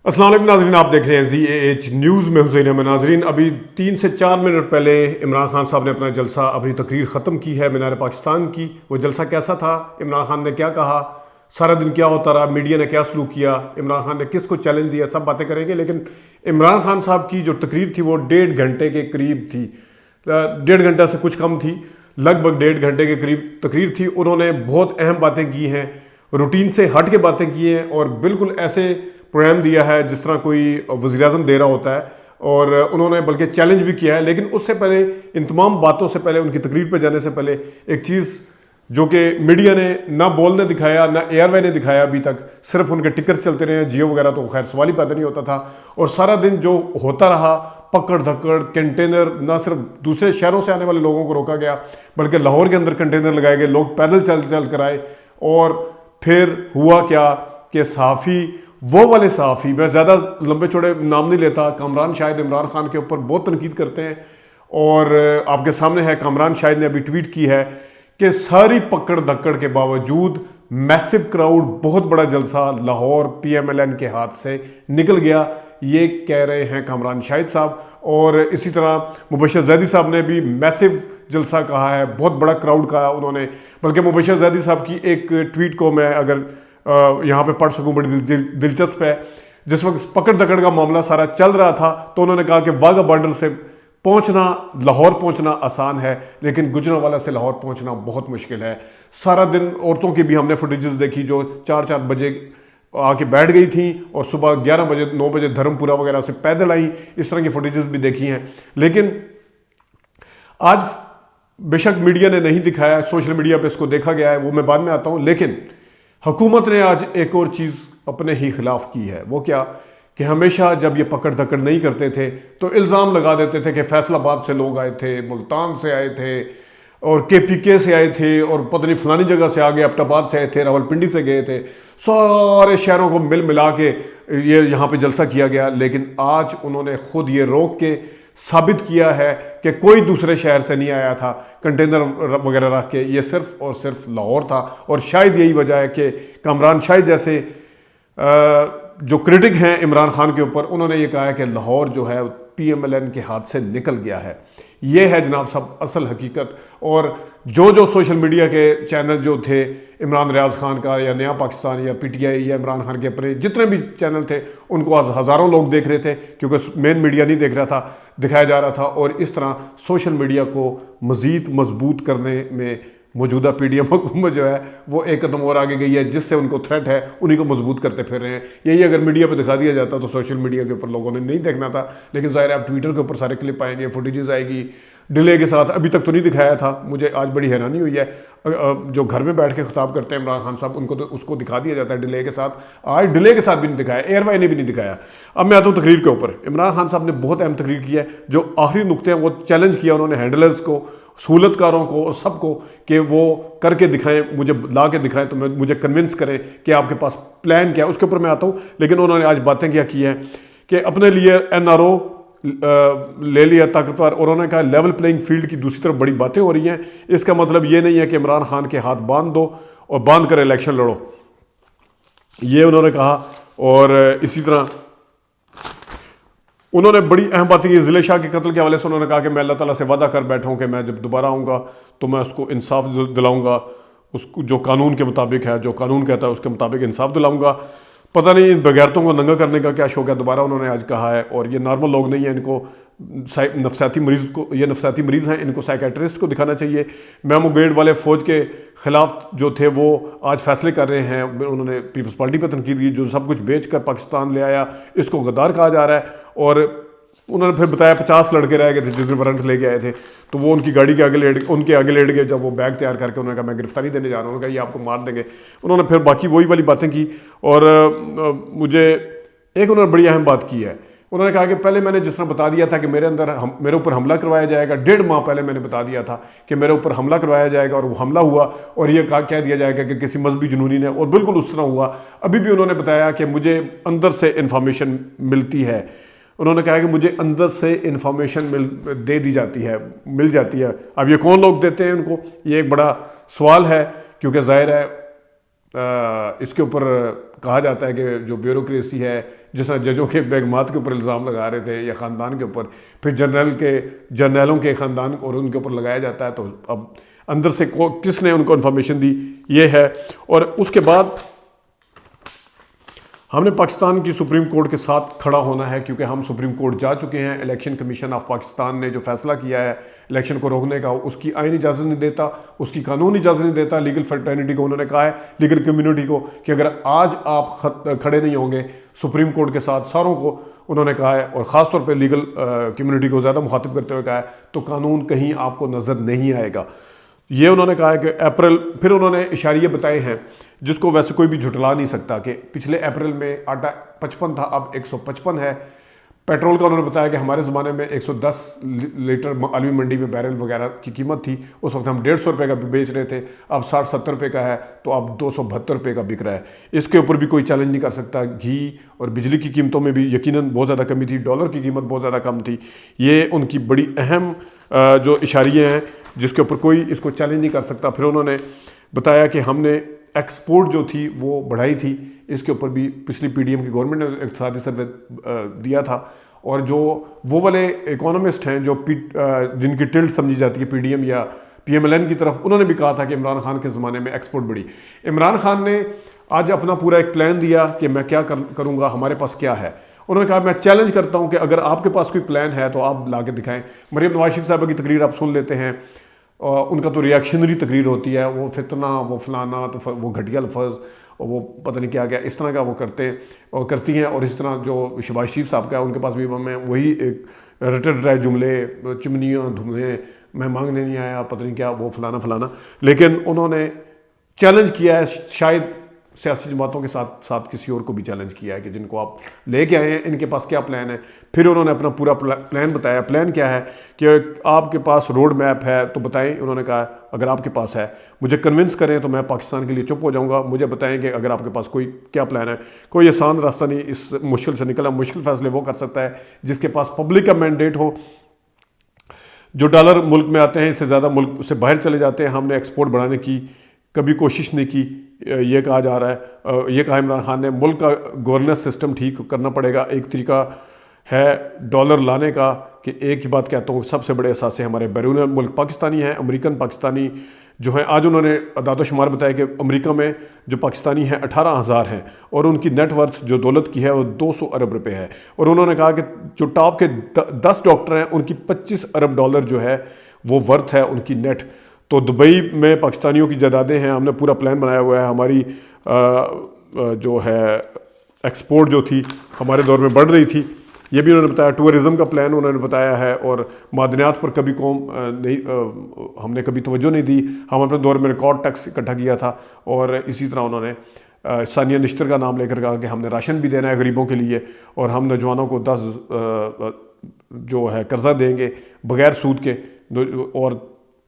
السلام علیکم ناظرین، آپ دیکھ رہے ہیں ZAH نیوز میں حسین احمد۔ ناظرین، ابھی 3 سے 4 منٹ پہلے عمران خان صاحب نے اپنا جلسہ اپنی تقریر ختم کی ہے مینار پاکستان کی۔ وہ جلسہ کیسا تھا؟ عمران خان نے کیا کہا؟ سارا دن کیا ہوتا رہا؟ میڈیا نے کیا سلوک کیا؟ عمران خان نے کس کو چیلنج دیا؟ سب باتیں کریں گے، لیکن عمران خان صاحب کی جو تقریر تھی وہ 1.5 گھنٹے کے قریب تھی، 1.5 گھنٹے سے کچھ کم تھی، لگ بھگ 1.5 گھنٹے کے قریب تقریر تھی۔ انہوں نے بہت اہم باتیں کی ہیں، روٹین سے ہٹ کے باتیں کی ہیں، اور بالکل ایسے پروگرام دیا ہے جس طرح کوئی وزیر اعظم دے رہا ہوتا ہے، اور انہوں نے بلکہ چیلنج بھی کیا ہے۔ لیکن اس سے پہلے، ان تمام باتوں سے پہلے، ان کی تقریر پہ جانے سے پہلے ایک چیز جو کہ میڈیا نے نہ بولنے دکھایا، نہ ایئر وے نے دکھایا ابھی تک، صرف ان کے ٹکرز چلتے رہے ہیں، جیو وغیرہ تو خیر سوال ہی پیدا نہیں ہوتا تھا، اور سارا دن جو ہوتا رہا پکڑ دھکڑ، کنٹینر، نہ صرف دوسرے شہروں سے آنے والے لوگوں کو روکا گیا بلکہ لاہور کے اندر کنٹینر لگائے گئے، لوگ پیدل چل چل کر آئے، اور پھر ہوا کیا کہ صحافی، وہ والے صحافی، میں زیادہ لمبے چوڑے نام نہیں لیتا، کامران شاہد عمران خان کے اوپر بہت تنقید کرتے ہیں، اور آپ کے سامنے ہے کامران شاہد نے ابھی ٹویٹ کی ہے کہ ساری پکڑ دھکڑ کے باوجود میسو کراؤڈ، بہت بڑا جلسہ لاہور PMLN کے ہاتھ سے نکل گیا، یہ کہہ رہے ہیں کامران شاہد صاحب۔ اور اسی طرح مبشر زیدی صاحب نے بھی میسو جلسہ کہا ہے، بہت بڑا کراؤڈ کہا انہوں نے، بلکہ مبشر زیدی صاحب کی ایک ٹویٹ کو میں اگر یہاں پہ پڑھ سکوں، بڑی دلچسپ ہے۔ جس وقت پکڑ دکڑ کا معاملہ سارا چل رہا تھا تو انہوں نے کہا کہ واگا بارڈر سے پہنچنا، لاہور پہنچنا آسان ہے، لیکن گجرانوالہ سے لاہور پہنچنا بہت مشکل ہے۔ سارا دن عورتوں کی بھی ہم نے فوٹیجز دیکھی جو 4 بجے آ کے بیٹھ گئی تھیں، اور صبح 11 بجے 9 بجے دھرم پورہ وغیرہ سے پیدل آئیں، اس طرح کی فوٹیجز بھی دیکھی ہیں۔ لیکن آج بے شک میڈیا نے نہیں دکھایا، سوشل میڈیا پہ اس کو دیکھا گیا ہے، وہ میں بعد میں آتا ہوں، لیکن حکومت نے آج ایک اور چیز اپنے ہی خلاف کی ہے۔ وہ کیا کہ ہمیشہ جب یہ پکڑ دھکڑ نہیں کرتے تھے تو الزام لگا دیتے تھے کہ فیصل آباد سے لوگ آئے تھے، ملتان سے آئے تھے، اور KPK سے آئے تھے، اور پتہ نہیں فلانی جگہ سے آگے ایبٹ آباد سے آئے تھے، راولپنڈی سے گئے تھے، سارے شہروں کو ملا کے یہ یہاں پہ جلسہ کیا گیا۔ لیکن آج انہوں نے خود یہ روک کے ثابت کیا ہے کہ کوئی دوسرے شہر سے نہیں آیا تھا کنٹینر وغیرہ رکھ کے، یہ صرف اور صرف لاہور تھا۔ اور شاید یہی وجہ ہے کہ کامران شاہد جیسے جو کرٹک ہیں عمران خان کے اوپر، انہوں نے یہ کہا ہے کہ لاہور جو ہے PMLN کے ہاتھ سے نکل گیا ہے۔ یہ ہے جناب صاحب اصل حقیقت۔ اور جو سوشل میڈیا کے چینل جو تھے، عمران ریاض خان کا یا نیا پاکستان یا PTI یا عمران خان کے اپنے جتنے بھی چینل تھے، ان کو ہزاروں لوگ دیکھ رہے تھے کیونکہ مین میڈیا نہیں دیکھ رہا تھا، دکھایا جا رہا تھا۔ اور اس طرح سوشل میڈیا کو مزید مضبوط کرنے میں موجودہ PDM حکومت جو ہے وہ ایک قدم اور آگے گئی ہے، جس سے ان کو تھریٹ ہے، انہی کو مضبوط کرتے پھر رہے ہیں۔ یہی اگر میڈیا پہ دکھا دیا جاتا تو سوشل میڈیا کے اوپر لوگوں نے نہیں دیکھنا تھا، لیکن ظاہر ہے اب ٹویٹر کے اوپر سارے کلپ آئیں گے، فوٹیجز آئے گی ڈیلے کے ساتھ۔ ابھی تک تو نہیں دکھایا تھا، مجھے آج بڑی حیرانی ہوئی ہے، جو گھر میں بیٹھ کے خطاب کرتے ہیں عمران خان صاحب، ان کو تو اس کو دکھا دیا جاتا ہے ڈیلے کے ساتھ۔ آج ڈیلے کے ساتھ بھی نہیں دکھایا، ایئر وائی نے بھی نہیں دکھایا۔ اب میں آتا ہوں تقریر کے اوپر۔ عمران خان صاحب نے بہت اہم تقریر کی ہے، جو آخری نقطے ہیں وہ چیلنج کیا انہوں نے ہینڈلرز کو، سہولت کاروں کو، اور سب کو، کہ وہ کر کے دکھائیں، مجھے لا کے دکھائیں، تو مجھے کنونس کریں کہ آپ کے پاس پلان کیا ہے، اس کے اوپر میں آتا ہوں۔ لیکن انہوں نے آج باتیں کیا کی ہیں کہ اپنے لیے NRO لے لیا طاقتور، اور انہوں نے کہا لیول پلینگ فیلڈ کی دوسری طرف بڑی باتیں ہو رہی ہیں۔ اس کا مطلب یہ نہیں ہے کہ عمران خان کے ہاتھ باندھ دو اور باندھ کر الیکشن لڑو، یہ انہوں نے کہا۔ اور اسی طرح انہوں نے بڑی اہم باتیں کی ضلع شاہ کے قتل کے حوالے سے۔ انہوں نے کہا کہ میں اللہ تعالیٰ سے وعدہ کر بیٹھا ہوں کہ میں جب دوبارہ آؤں گا تو میں اس کو انصاف دلاؤں گا، اس کو جو قانون کے مطابق ہے، جو قانون کہتا ہے اس کے مطابق انصاف دلاؤں گا۔ پتہ نہیں ان بغیرتوں کو ننگا کرنے کا کیا شوق ہے، دوبارہ انہوں نے آج کہا ہے۔ اور یہ نارمل لوگ نہیں ہیں، ان کو نفسیاتی مریض کو، یہ نفسیاتی مریض ہیں، ان کو سائیکیٹرسٹ کو دکھانا چاہیے۔ میمو گیڈ والے فوج کے خلاف جو تھے وہ آج فیصلے کر رہے ہیں، انہوں نے پیپلز پارٹی پہ تنقید کی، جو سب کچھ بیچ کر پاکستان لے آیا، اس کو غدار کہا جا رہا ہے۔ اور انہوں نے پھر بتایا 50 لڑکے رہ گئے تھے جس دن وارنٹ لے کے آئے تھے، تو وہ ان کی گاڑی کے آگے لیٹ گئے جب وہ بیگ تیار کر کے انہوں نے کہا میں گرفتاری دینے جا رہا ہوں، انہوں نے کہا یہ آپ کو مار دیں گے۔ انہوں نے پھر باقی وہی والی باتیں کی۔ اور مجھے ایک انہوں نے بڑی اہم بات کی ہے، انہوں نے کہا کہ پہلے میں نے جس طرح بتا دیا تھا کہ میرے اوپر حملہ کروایا جائے گا، 1.5 ماہ پہلے میں نے بتا دیا تھا کہ میرے اوپر حملہ کروایا جائے گا، اور وہ حملہ ہوا، اور یہ کہہ دیا جائے گا کہ کسی مذہبی جنونی نے، اور بالکل اس طرح ہوا۔ ابھی بھی انہوں نے بتایا کہ مجھے اندر سے انفارمیشن ملتی ہے، انہوں نے کہا کہ مجھے اندر سے انفارمیشن دے دی جاتی ہے، مل جاتی ہے۔ اب یہ کون لوگ دیتے ہیں ان کو، یہ ایک بڑا سوال ہے، کیونکہ ظاہر ہے اس کے اوپر کہا جاتا ہے کہ جو بیوروکریسی ہے جس طرح ججوں کے بیگمات کے اوپر الزام لگا رہے تھے یا خاندان کے اوپر، پھر جرنیلوں کے خاندان اور ان کے اوپر لگایا جاتا ہے، تو اب اندر سے کس نے ان کو انفارمیشن دی، یہ ہے۔ اور اس کے بعد ہم نے پاکستان کی سپریم کورٹ کے ساتھ کھڑا ہونا ہے، کیونکہ ہم سپریم کورٹ جا چکے ہیں۔ الیکشن کمیشن آف پاکستان نے جو فیصلہ کیا ہے الیکشن کو روکنے کا، اس کی آئین اجازت نہیں دیتا، اس کی قانون اجازت نہیں دیتا۔ لیگل فریٹرنیٹی کو انہوں نے کہا ہے، لیگل کمیونٹی کو، کہ اگر آج آپ کھڑے نہیں ہوں گے سپریم کورٹ کے ساتھ، ساروں کو انہوں نے کہا ہے، اور خاص طور پہ لیگل کمیونٹی کو زیادہ مخاطب کرتے ہوئے کہا ہے، تو قانون کہیں آپ کو نظر نہیں آئے گا۔ یہ انہوں نے کہا ہے کہ اپریل، پھر انہوں نے اشاریے بتائے ہیں جس کو ویسے کوئی بھی جھٹلا نہیں سکتا، کہ پچھلے اپریل میں آٹا 55 تھا، اب 155 ہے۔ پیٹرول کا انہوں نے بتایا کہ ہمارے زمانے میں 110 لیٹر عالمی منڈی میں بیرل وغیرہ کی قیمت تھی، اس وقت ہم 150 روپے کا بیچ رہے تھے، اب 60-70 روپے کا ہے، تو اب 272 روپے کا بک رہا ہے۔ اس کے اوپر بھی کوئی چیلنج نہیں کر سکتا۔ گھی اور بجلی کی قیمتوں میں بھی یقیناً بہت زیادہ کمی تھی، ڈالر کی قیمت بہت زیادہ کم تھی۔ یہ ان کی بڑی اہم جو اشاریے ہیں جس کے اوپر کوئی اس کو چیلنج نہیں کر سکتا۔ پھر انہوں نے بتایا کہ ہم نے ایکسپورٹ جو تھی وہ بڑھائی تھی، اس کے اوپر بھی پچھلی پی ڈی ایم کی گورنمنٹ نے اقتصادی سروے دیا تھا، اور جو وہ والے اکانومسٹ ہیں جو جن کی ٹلٹ سمجھی جاتی ہے پی ڈی ایم یا پی ایم ایل این کی طرف، انہوں نے بھی کہا تھا کہ عمران خان کے زمانے میں ایکسپورٹ بڑھی۔ عمران خان نے آج اپنا پورا ایک پلان دیا کہ میں کیا کروں گا، ہمارے پاس کیا ہے۔ انہوں نے کہا میں چیلنج کرتا ہوں کہ اگر آپ کے پاس کوئی پلان ہے تو آپ لا کے دکھائیں۔ مریم نواز شریف صاحبہ کی تقریر آپ سن لیتے ہیں، ان کا تو ریاکشنری تقریر ہوتی ہے، وہ فتنہ، وہ فلانا، تو وہ گھٹیا لفظ، اور وہ پتہ نہیں کیا اس طرح کا وہ کرتی ہیں۔ اور اس طرح جو شہباز شریف صاحب کا ہے، ان کے پاس بھی میں وہی ایک رٹے جملے، چمنیاں دھوئیں، میں مانگنے نہیں آیا، پتہ نہیں کیا، وہ فلانا فلانا۔ لیکن انہوں نے چیلنج کیا ہے، شاید سیاسی جماعتوں کے ساتھ ساتھ کسی اور کو بھی چیلنج کیا ہے کہ جن کو آپ لے کے آئے ہیں ان کے پاس کیا پلان ہے۔ پھر انہوں نے اپنا پورا پلان بتایا۔ پلان کیا ہے کہ آپ کے پاس روڈ میپ ہے تو بتائیں۔ انہوں نے کہا اگر آپ کے پاس ہے مجھے کنونس کریں تو میں پاکستان کے لیے چپ ہو جاؤں گا، مجھے بتائیں کہ اگر آپ کے پاس کوئی کیا پلان ہے۔ کوئی آسان راستہ نہیں اس مشکل سے نکلا۔ مشکل فیصلے وہ کر سکتا ہے جس کے پاس پبلک کا مینڈیٹ ہو۔ جو ڈالر ملک میں آتے ہیں اس سے زیادہ ملک سے باہر چلے جاتے ہیں۔ ہم نے ایکسپورٹ بڑھانے کی کبھی کوشش نہیں کی، یہ کہا جا رہا ہے، یہ کہا عمران خان نے ملک کا گورننس سسٹم ٹھیک کرنا پڑے گا۔ ایک طریقہ ہے ڈالر لانے کا کہ ایک ہی بات کہتا ہوں، سب سے بڑے اثاثے ہمارے بیرون ملک پاکستانی ہیں، امریکن پاکستانی جو ہیں۔ آج انہوں نے اعداد و شمار بتایا کہ امریکہ میں جو پاکستانی ہیں 18,000 ہیں، اور ان کی نیٹ ورتھ جو دولت کی ہے وہ 200 ارب روپے ہے۔ اور انہوں نے کہا کہ جو ٹاپ کے 10 ڈاکٹر ہیں ان کی 25 ارب ڈالر جو ہے وہ ورتھ ہے ان کی نیٹ۔ تو دبئی میں پاکستانیوں کی جائیدادیں ہیں۔ ہم نے پورا پلان بنایا ہوا ہے۔ ہماری جو ہے ایکسپورٹ جو تھی ہمارے دور میں بڑھ رہی تھی، یہ بھی انہوں نے بتایا۔ ٹورزم کا پلان انہوں نے بتایا ہے، اور معدنیات پر کبھی ہم نے کبھی توجہ نہیں دی۔ ہم اپنے دور میں ریکارڈ ٹیکس اکٹھا کیا تھا، اور اسی طرح انہوں نے ثانیہ نشتر کا نام لے کر کہا کہ ہم نے راشن بھی دینا ہے غریبوں کے لیے، اور ہم نوجوانوں کو 10 جو ہے قرضہ دیں گے بغیر سود کے، اور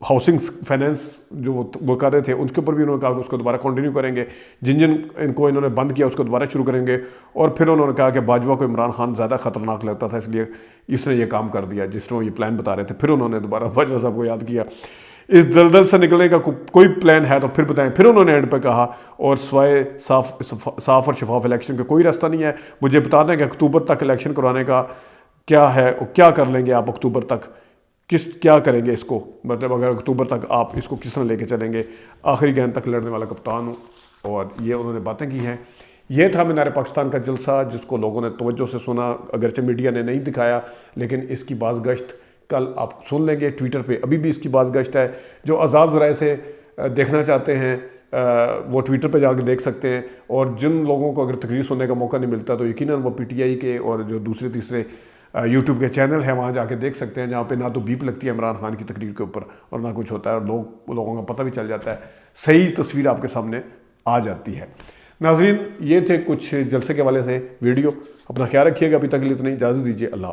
ہاؤسنگ فائنینس جو وہ کر رہے تھے اس کے اوپر بھی انہوں نے کہا کہ اس کو دوبارہ کنٹینیو کریں گے۔ جن ان کو انہوں نے بند کیا اس کو دوبارہ شروع کریں گے۔ اور پھر انہوں نے کہا کہ باجوہ کو عمران خان زیادہ خطرناک لگتا تھا، اس لیے اس نے یہ کام کر دیا جس طرح یہ پلان بتا رہے تھے۔ پھر انہوں نے دوبارہ باجوہ صاحب کو یاد کیا۔ اس دلدل سے نکلنے کا کوئی پلان ہے تو پھر بتائیں۔ پھر انہوں نے اینڈ پہ کہا اور سوائے صاف اور شفاف الیکشن کا کوئی راستہ نہیں ہے۔ مجھے بتا دیں کہ اکتوبر تک الیکشن کروانے کا کیا ہے، کیا کر لیں گے آپ اکتوبر تک، کیا کریں گے اس کو، مطلب اگر اکتوبر تک آپ اس کو کس طرح لے کے چلیں گے۔ آخری گیند تک لڑنے والا کپتان ہوں، اور یہ انہوں نے باتیں کی ہیں۔ یہ تھا مینار پاکستان کا جلسہ جس کو لوگوں نے توجہ سے سنا، اگرچہ میڈیا نے نہیں دکھایا، لیکن اس کی باز گشت کل آپ سن لیں گے۔ ٹویٹر پہ ابھی بھی اس کی باز گشت ہے۔ جو آزاد ذرائع سے دیکھنا چاہتے ہیں وہ ٹویٹر پہ جا کے دیکھ سکتے ہیں، اور جن لوگوں کو اگر تقریر سننے کا موقع نہیں ملتا تو یقیناً وہ پی ٹی آئی کے اور جو دوسرے تیسرے یوٹیوب کے چینل ہیں وہاں جا کے دیکھ سکتے ہیں، جہاں پہ نہ تو بیپ لگتی ہے عمران خان کی تقریر کے اوپر اور نہ کچھ ہوتا ہے، اور لوگوں کا پتہ بھی چل جاتا ہے، صحیح تصویر آپ کے سامنے آ جاتی ہے۔ ناظرین، یہ تھے کچھ جلسے کے حوالے سے ویڈیو۔ اپنا خیال رکھیے گا، ابھی تک کے لیے اتنا ہی، اجازت دیجیے، اللہ حافظ۔